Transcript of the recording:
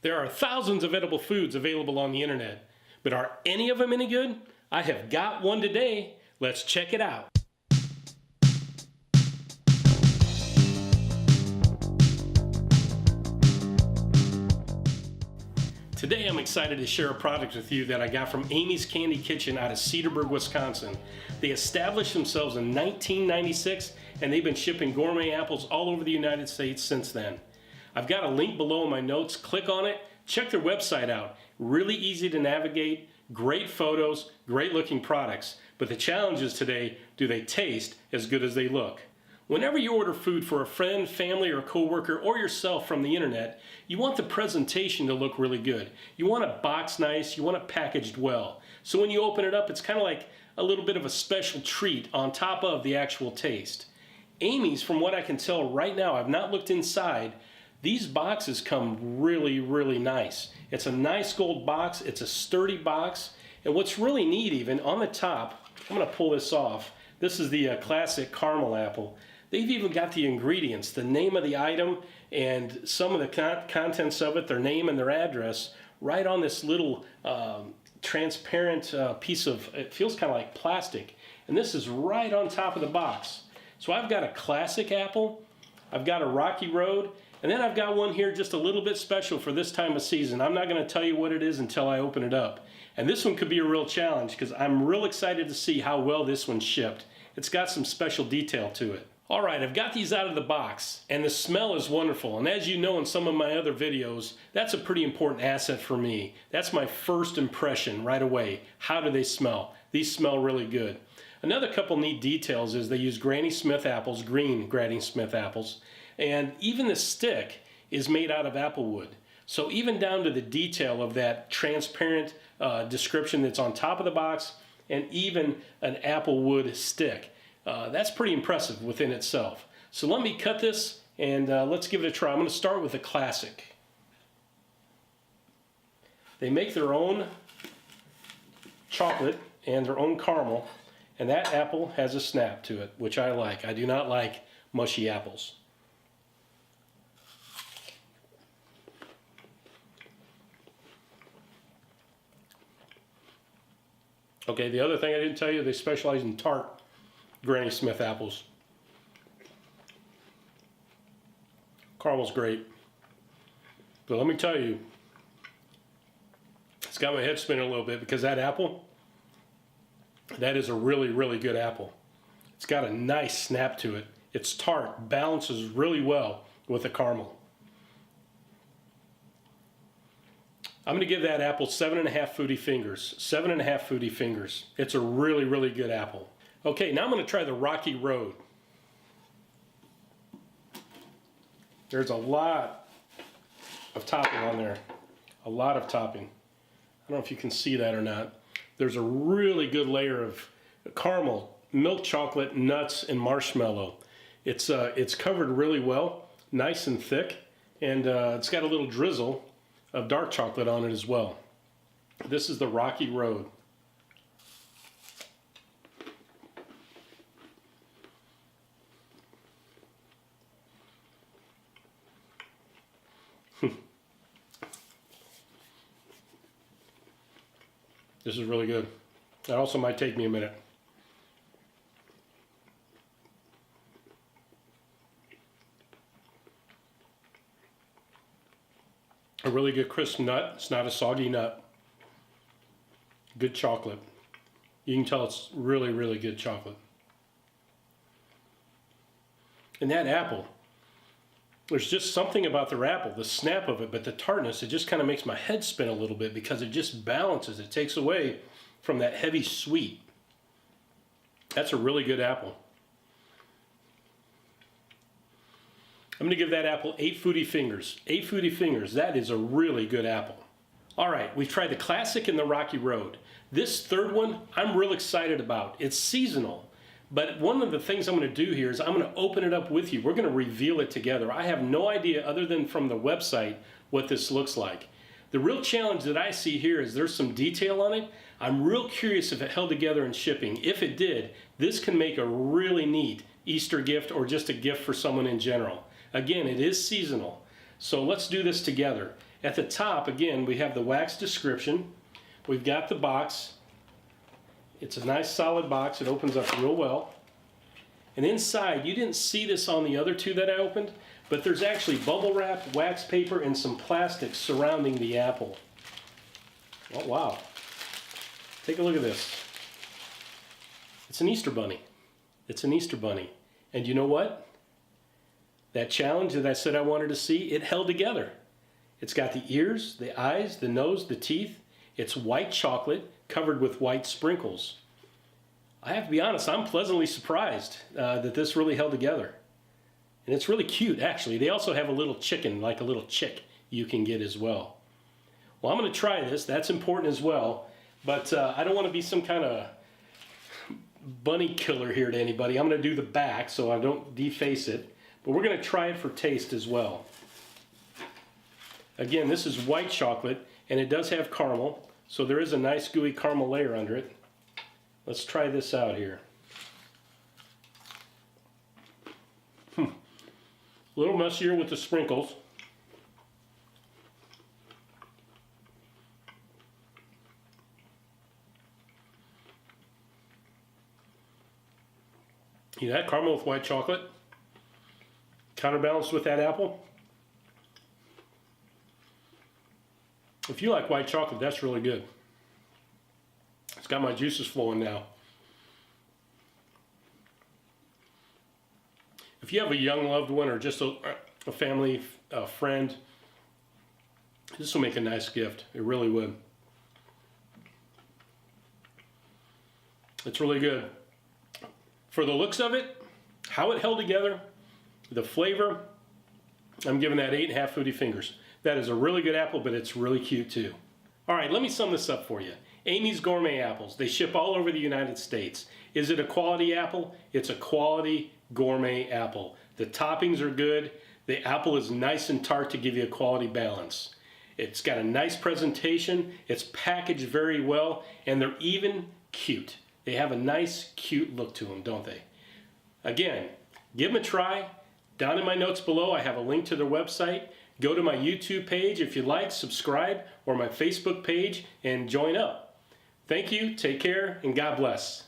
There are thousands of edible foods available on the internet, but are any of them any good? I have got one today. Let's check it out. Today I'm excited to share a product with you that I got from Amy's Candy Kitchen out of Cedarburg, Wisconsin. They established themselves in 1996 and they've been shipping gourmet apples all over the United States since then. I've got a link below in my notes. Click on it. Check their website out. Really easy to navigate, great photos, great looking products. But the challenge is today, do they taste as good as they look? Whenever you order food for a friend, family, or coworker, or yourself from the internet, you want the presentation to look really good. You want it boxed nice, you want it packaged well. So when you open it up, it's kind of like a little bit of a special treat on top of the actual taste. Amy's, from what I can tell right now, I've not looked inside, these boxes come really, really nice. It's a nice gold box, it's a sturdy box, and what's really neat even, on the top, I'm going to pull this off, this is the classic caramel apple. They've even got the ingredients, the name of the item, and some of the contents of it, their name and their address, right on this little transparent piece of, it feels kind of like plastic, and this is right on top of the box. So I've got a classic apple, I've got a Rocky Road, and then I've got one here just a little bit special for this time of season. I'm not going to tell you what it is until I open it up. And this one could be a real challenge because I'm real excited to see how well this one's shipped. It's got some special detail to it. Alright, I've got these out of the box and the smell is wonderful. And as you know in some of my other videos, that's a pretty important asset for me. That's my first impression right away. How do they smell? These smell really good. Another couple neat details is they use Granny Smith apples, green Granny Smith apples. And even the stick is made out of apple wood. So even down to the detail of that transparent description that's on top of the box and even an apple wood stick. That's pretty impressive within itself. So let me cut this and let's give it a try. I'm going to start with the classic. They make their own chocolate and their own caramel, and that apple has a snap to it, which I like. I do not like mushy apples. Okay, the other thing I didn't tell you, they specialize in tart Granny Smith apples. Caramel's great. But let me tell you, it's got my head spinning a little bit because that apple, that is a really, really good apple. It's got a nice snap to it. It's tart, balances really well with the caramel. I'm going to give that apple 7.5 Foodie Fingers. 7.5 Foodie Fingers. It's a really, really good apple. Okay, now I'm going to try the Rocky Road. There's a lot of topping on there. A lot of topping. I don't know if you can see that or not. There's a really good layer of caramel, milk chocolate, nuts, and marshmallow. It's covered really well, nice and thick, and it's got a little drizzle of dark chocolate on it as well. This is the Rocky Road. This is really good. That also might take me a minute. A really good crisp nut. It's not a soggy nut. Good chocolate. You can tell it's really, really good chocolate. And that apple, there's just something about their apple, the snap of it, but the tartness, it just kind of makes my head spin a little bit because it just balances. It takes away from that heavy sweet. That's a really good apple. I'm going to give that apple 8 Foodie Fingers. 8 Foodie Fingers. That is a really good apple. Alright, we've tried the classic and the Rocky Road. This third one, I'm real excited about. It's seasonal. But one of the things I'm going to do here is I'm going to open it up with you. We're going to reveal it together. I have no idea other than from the website what this looks like. The real challenge that I see here is there's some detail on it. I'm real curious if it held together in shipping. If it did, this can make a really neat Easter gift or just a gift for someone in general. Again, it is seasonal. So let's do this together. At the top, again, we have the wax description. We've got the box. It's a nice solid box. It opens up real well. And inside, you didn't see this on the other two that I opened, but there's actually bubble wrap, wax paper, and some plastic surrounding the apple. Oh, wow. Take a look at this. It's an Easter bunny. It's an Easter bunny. And you know what? That challenge that I said I wanted to see, it held together. It's got the ears, the eyes, the nose, the teeth. It's white chocolate covered with white sprinkles. I have to be honest, I'm pleasantly surprised that this really held together. And it's really cute, actually. They also have a little chicken, like a little chick, you can get as well. Well, I'm going to try this. That's important as well. But I don't want to be some kind of bunny killer here to anybody. I'm going to do the back so I don't deface it. But we're going to try it for taste as well. Again, this is white chocolate, and it does have caramel. So there is a nice gooey caramel layer under it. Let's try this out here. A little messier with the sprinkles. Yeah, that caramel with white chocolate, counterbalanced with that apple. If you like white chocolate, that's really good. It's got my juices flowing now. If you have a young loved one or just a family friend, this will make a nice gift. It really would. It's really good. For the looks of it, how it held together, the flavor, I'm giving that 8.5 Foodie Fingers. That is a really good apple, but it's really cute too. All right, let me sum this up for you. Amy's Gourmet apples, they ship all over the United States. Is it a quality apple? It's a quality gourmet apple. The toppings are good. The apple is nice and tart to give you a quality balance. It's got a nice presentation. It's packaged very well, and they're even cute. They have a nice, cute look to them, don't they? Again, give them a try. Down in my notes below, I have a link to their website. Go to my YouTube page if you like, subscribe, or my Facebook page and join up. Thank you, take care, and God bless.